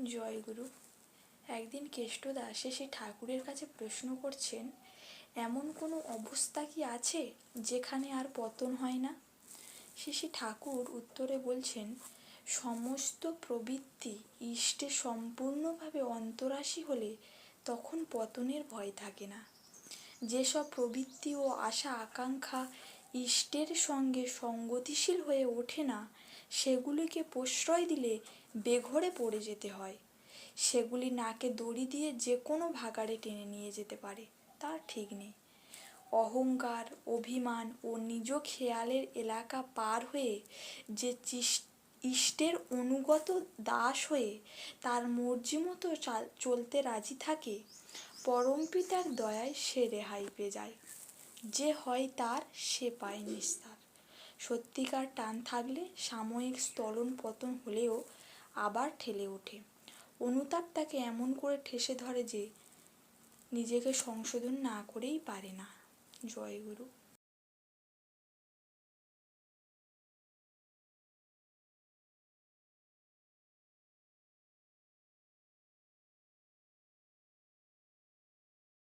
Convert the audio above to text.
জয়গুরু। একদিন কেষ্টদাস এসে ঠাকুরের কাছে প্রশ্ন করছেন, এমন কোনো অবস্থা কি আছে যেখানে আর পতন হয় না? শেষে ঠাকুর উত্তরে বলছেন, সমস্ত প্রবৃত্তি ইষ্টে সম্পূর্ণভাবে অন্তরাশী হলে তখন পতনের ভয় থাকে না। যেসব প্রবৃত্তি ও আশা আকাঙ্ক্ষা ইষ্টের সঙ্গে সঙ্গতিশীল হয়ে ওঠে না, সেগুলিকে প্রশ্রয় দিলে বেঘোরে পড়ে যেতে হয়। সেগুলি নাকে দড়ি দিয়ে যে কোনো ভাগাড়ে টেনে নিয়ে যেতে পারে, তার ঠিক নেই। অহংকার, অভিমান ও নিজ খেয়ালের এলাকা পার হয়ে যে ইষ্টের অনুগত দাস হয়ে তার মর্জি মতো চলতে রাজি থাকে, পরমপিতার দয়ায় সে রেহাই পেয়ে যায়। যে হয় তার, সে পায় নিস্তার। সত্যিকার টান থাকলে সাময়িক স্থলন পতন হলেও আবার ঠেলে ওঠে। অনুতাপ তাকে এমন করে ঠেসে ধরে যে নিজেকে সংশোধন না করেই পারে না। জয়গুরু।